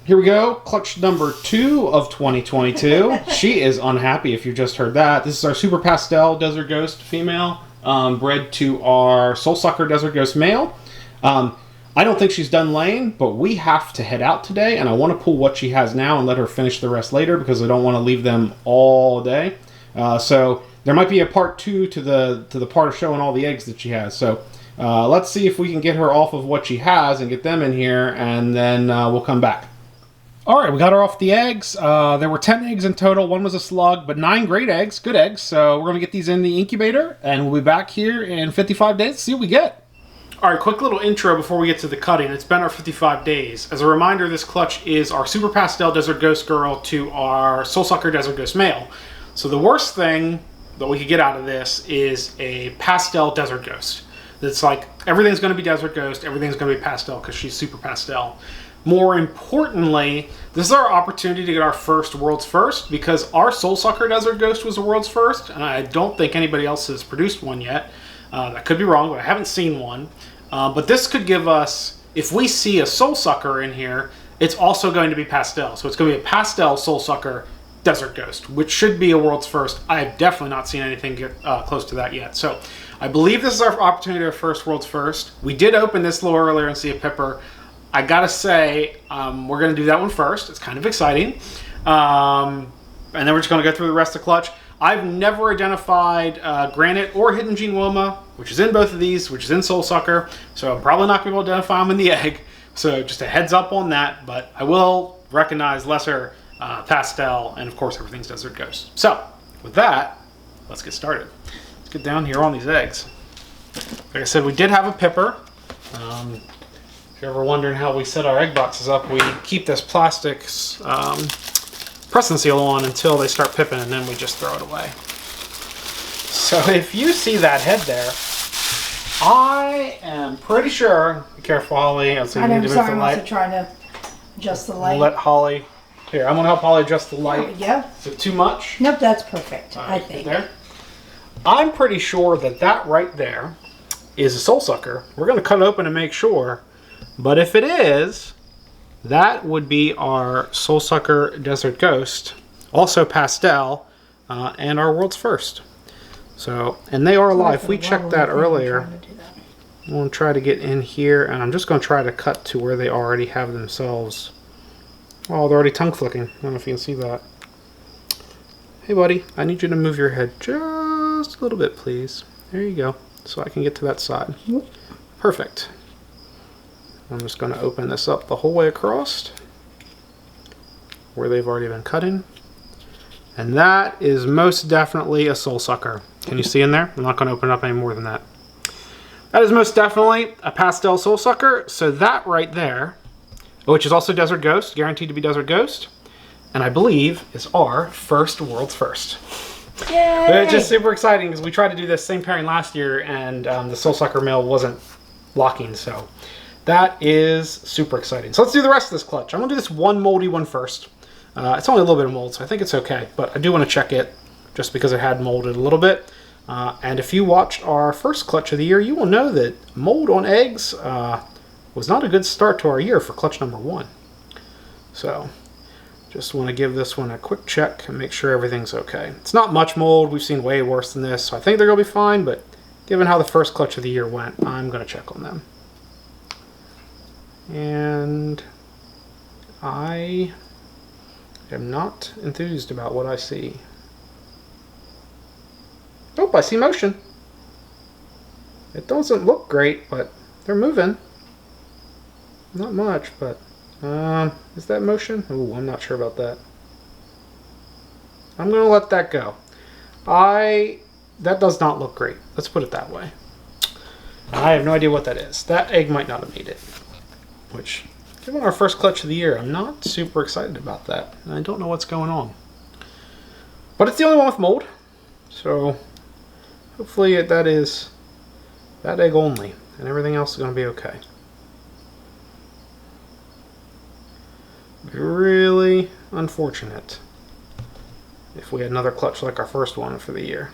Here we go, clutch number 2 of 2022. She is unhappy if you just heard that. This is our Super Pastel Desert Ghost female, bred to our Soul Sucker Desert Ghost male. I don't think she's done laying, but we have to head out today, and I want to pull what she has now and let her finish the rest later because I don't want to leave them all day. So there might be a part 2 to the part of showing all the eggs that she has. So let's see if we can get her off of what she has and get them in here, and then we'll come back. All right, we got her off the eggs. There were 10 eggs in total. 1 was a slug, but 9 great eggs, good eggs. So we're going to get these in the incubator, and we'll be back here in 55 days to see what we get. All right, quick little intro before we get to the cutting. It's been our 55 days. As a reminder, this clutch is our Super Pastel Desert Ghost girl to our Soul Sucker Desert Ghost male. So the worst thing that we could get out of this is a pastel desert ghost. It's like everything's going to be desert ghost, everything's going to be pastel because she's super pastel. More importantly, this is our opportunity to get our first world's first because our Soul Sucker Desert Ghost was a world's first, and I don't think anybody else has produced one yet. That could be wrong, but I haven't seen one. But this could give us, if we see a Soul Sucker in here, it's also going to be pastel. So it's going to be a pastel Soul Sucker Desert Ghost, which should be a world's first. I've definitely not seen anything get close to that yet. So I believe this is our opportunity to first world's first. We did open this a little earlier and see a pipper. I gotta say, we're gonna do that one first. It's kind of exciting. And then we're just gonna go through the rest of the clutch. I've never identified Granite or Hidden Gene Wilma, which is in both of these, which is in Soul Sucker. So I'm probably not gonna be able to identify them in the egg. So just a heads up on that, but I will recognize lesser pastel, and of course everything's Desert Ghost. So with that, let's get started. Let's get down here on these eggs. Like I said, we did have a pipper. If you're ever wondering how we set our egg boxes up, we keep this plastic press and seal on until they start pipping, and then we just throw it away. So if you see that head there, I am pretty sure, be careful Holly, I'm sorry, I'm also trying to adjust the light. Let Holly, here, I'm going to help Holly adjust the light. There we go. Is it too much? Nope, that's perfect, Right, I think. There. I'm pretty sure that that right there is a Soul Sucker. We're going to cut it open and make sure. But if it is, that would be our Soul Sucker Desert Ghost, also pastel, and our world's first. So, and they are alive. We checked that earlier. I'm going to try to get in here, and I'm just going to try to cut to where they already have themselves. Oh, they're already tongue flicking. I don't know if you can see that. Hey, buddy, I need you to move your head just a little bit, please. There you go, so I can get to that side. Perfect. I'm just going to open this up the whole way across where they've already been cutting. And that is most definitely a Soul Sucker. Can you see in there? I'm not going to open it up any more than that. That is most definitely a pastel Soul Sucker. So that right there, which is also Desert Ghost, guaranteed to be Desert Ghost, and I believe is our first world's first. Yay! It's just super exciting because we tried to do this same pairing last year, and the Soul Sucker male wasn't locking, so that is super exciting. So let's do the rest of this clutch. I'm going to do this one moldy one first. It's only a little bit of mold, so I think it's okay. But I do want to check it just because it had molded a little bit. And if you watched our first clutch of the year, you will know that mold on eggs was not a good start to our year for clutch number 1. So just want to give this one a quick check and make sure everything's okay. It's not much mold. We've seen way worse than this, so I think they're going to be fine. But given how the first clutch of the year went, I'm going to check on them. And I am not enthused about what I see. Oh, I see motion. It doesn't look great, but they're moving. Not much, but is that motion? Oh, I'm not sure about that. I'm going to let that go. That does not look great. Let's put it that way. I have no idea what that is. That egg might not have made it. Which, given our first clutch of the year, I'm not super excited about that. I don't know what's going on. But it's the only one with mold. So, hopefully that is that egg only. And everything else is going to be okay. Really unfortunate if we had another clutch like our first one for the year.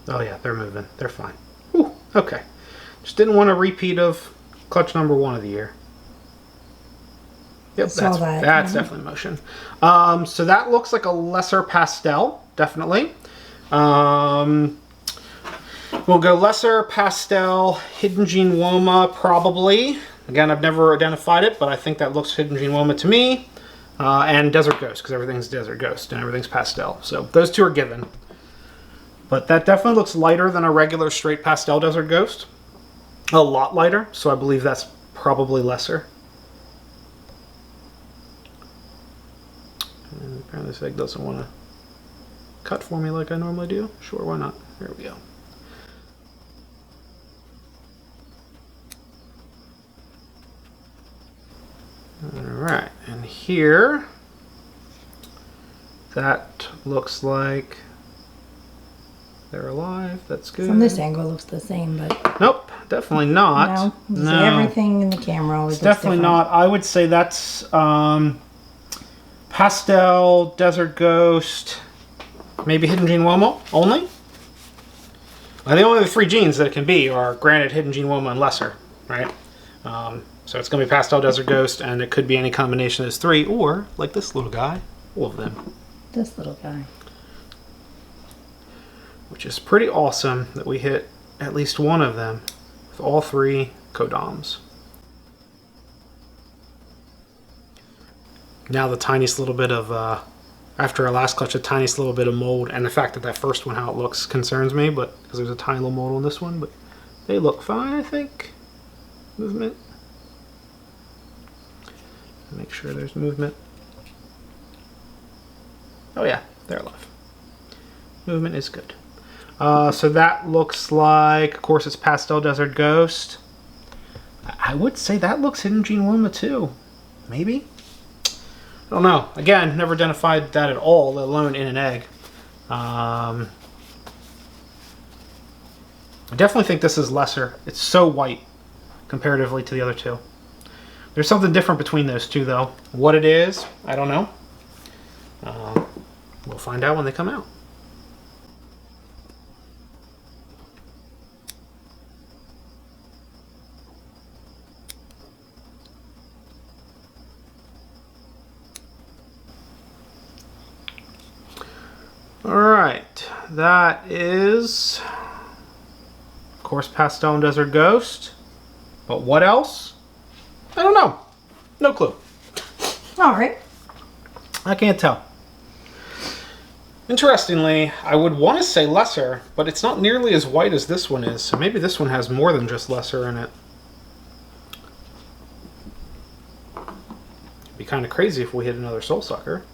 Oh yeah, they're moving. They're fine. Whew, okay. Just didn't want a repeat of clutch number 1 of the year. Yep, saw that. That's definitely motion. So that looks like a lesser pastel, definitely. We'll go lesser pastel, Hidden Gene Woma, probably. Again, I've never identified it, but I think that looks Hidden Gene Woma to me. And Desert Ghost, because everything's Desert Ghost and everything's pastel. So those two are given. But that definitely looks lighter than a regular straight pastel Desert Ghost. A lot lighter, so I believe that's probably lesser. And apparently this egg doesn't want to cut for me like I normally do. Sure, why not? There we go. Alright, and here, that looks like they're alive. That's good. From this angle, it looks the same, but nope, definitely not. No, everything in the camera always it's looks definitely different. not. I would say that's pastel, Desert Ghost, maybe Hidden Gene Woma only. The only 3 genes that it can be are Granite, Hidden Gene Woma, and Lesser, right? So it's going to be Pastel, Desert Ghost, and it could be any combination of those 3, or, like this little guy, all of them. This little guy. Which is pretty awesome that we hit at least one of them with all 3 codoms. Now the tiniest little bit of, after our last clutch, a tiniest little bit of mold, and the fact that that first one, how it looks, concerns me, but because there's a tiny little mold on this one, but they look fine, I think. Movement. Make sure there's movement. Oh yeah, they're alive. Movement is good. So that looks like, of course, it's Pastel Desert Ghost. I would say that looks Hidden Gene Woma too. Maybe? I don't know. Again, never identified that at all, let alone in an egg. I definitely think this is lesser. It's so white comparatively to the other 2. There's something different between those 2, though. What it is, I don't know. We'll find out when they come out. Alright, that is, of course, Pastel and Desert Ghost. But what else? I don't know. No clue. All right. I can't tell. Interestingly, I would want to say lesser, but it's not nearly as white as this one is, so maybe this one has more than just lesser in it. It'd be kind of crazy if we hit another Soul Sucker.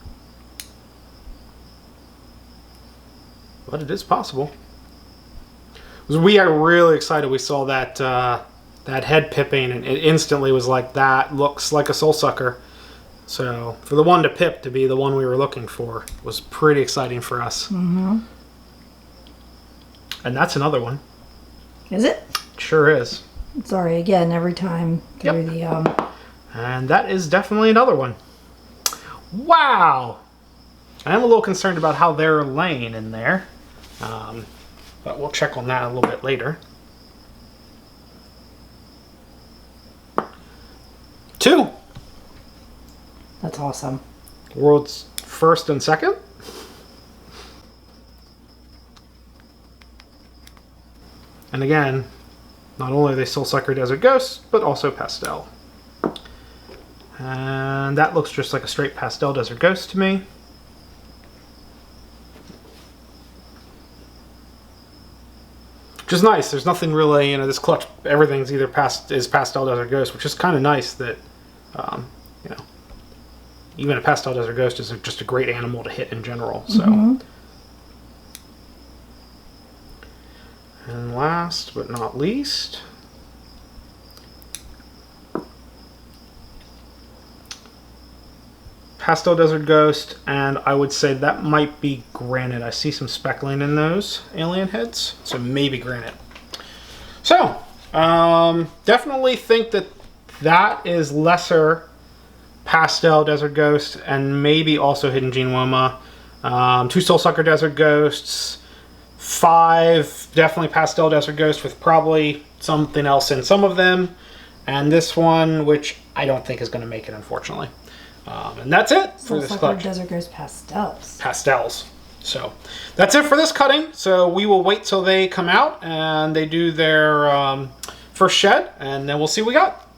But it is possible. We are really excited we saw that that head pipping, and it instantly was like, that looks like a Soul Sucker. So for the one to pip to be the one we were looking for was pretty exciting for us. Mm-hmm. And that's another one. Is it? Sure is. Sorry, again, every time through the... And that is definitely another one. Wow! I am a little concerned about how they're laying in there. But we'll check on that a little bit later. 2! That's awesome. World's first and second. And again, not only are they Soul Sucker Desert Ghosts, but also Pastel. And that looks just like a straight Pastel Desert Ghost to me. Which is nice. There's nothing really, this clutch, everything's either Pastel Desert Ghost, which is kind of nice that, even a Pastel Desert Ghost is just a great animal to hit in general. So, And last but not least, Pastel Desert Ghost, and I would say that might be Granite. I see some speckling in those alien heads, so maybe Granite. So, definitely think that that is lesser Pastel Desert Ghost, and maybe also Hidden Gene Woma. 2 Soul Sucker Desert Ghosts, 5 definitely Pastel Desert Ghost with probably something else in some of them, And this one, which I don't think is going to make it, unfortunately. And that's it for this clutch. Desert Ghost Pastels. Pastels. So that's it for this cutting. So we will wait till they come out and they do their first shed, and then we'll see what we got.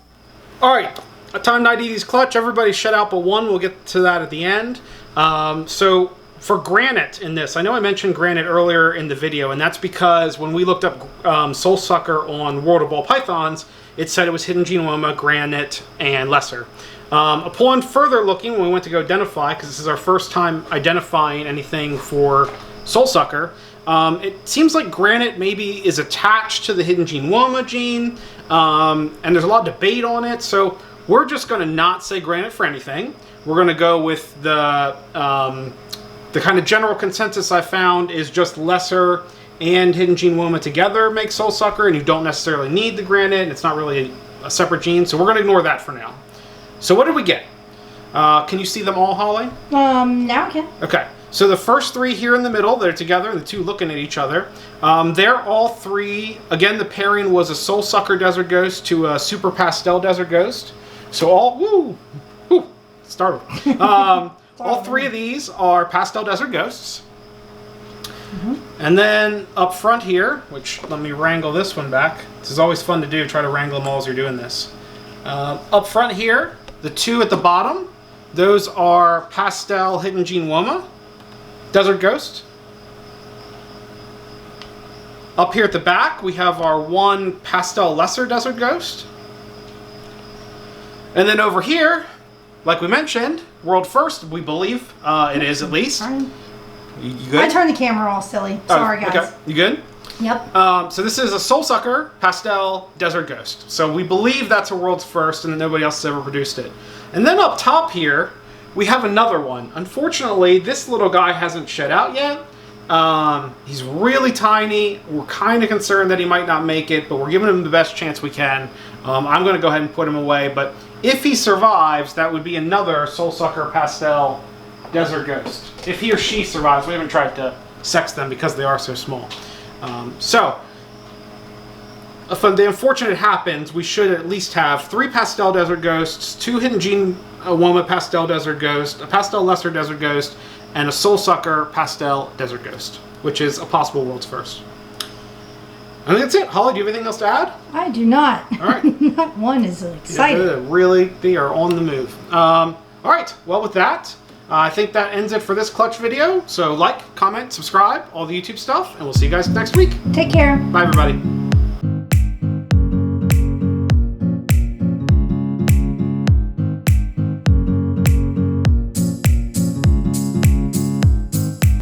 All right, a time to ID these clutch. Everybody shed out but one. We'll get to that at the end. So for granite in this, I know I mentioned granite earlier in the video, and that's because when we looked up Soul Sucker on World of Ball Pythons, it said it was Hidden Genoma, granite, and lesser. Upon further looking, when we went to go identify, because this is our first time identifying anything for Soul Sucker, it seems like granite maybe is attached to the Hidden Genoma gene, and there's a lot of debate on it, so we're just going to not say granite for anything. We're going to go with the kind of general consensus I found is just lesser and Hidden Genoma together make Soul Sucker, and you don't necessarily need the granite, and it's not really a separate gene, so we're going to ignore that for now. So what did we get? Can you see them all, Holly? Now I can. Okay, so the first three here in the middle, they're together, and the two looking at each other. They're all three, again, the pairing was a Soul Sucker Desert Ghost to a Super Pastel Desert Ghost. So all, startled. All three of these are Pastel Desert Ghosts. And then up front here, which let me wrangle this one back. This is always fun to do, try to wrangle them all as you're doing this. Up front here, the two at the bottom, those are Pastel Hidden Genoma Desert Ghost. Up here at the back, we have our one Pastel Lesser Desert Ghost. And then over here, like we mentioned, world first, we believe it is at least. You good? I turned the camera all silly. Sorry, guys. Okay. You good? Yep. So this is a Soul Sucker Pastel Desert Ghost. So we believe that's a world's first, and nobody else has ever produced it. And then up top here, we have another one. Unfortunately, this little guy hasn't shed out yet. He's really tiny. We're kind of concerned that he might not make it, but we're giving him the best chance we can. I'm going to go ahead and put him away, but if he survives, that would be another Soul Sucker Pastel Desert Ghost. If he or she survives, we haven't tried to sex them because they are so small. So, if the unfortunate happens, we should at least have 3 Pastel Desert Ghosts, 2 Hidden Genoma Pastel Desert Ghost, a Pastel Lesser Desert Ghost, and a Soul Sucker Pastel Desert Ghost, which is a possible world's first. I think that's it. Holly, do you have anything else to add? I do not. All right. That one is exciting. Yeah, really, they are on the move. All right. Well, with that, I think that ends it for this clutch video. So like, comment, subscribe, all the YouTube stuff, and we'll see you guys next week. Take care. Bye, everybody.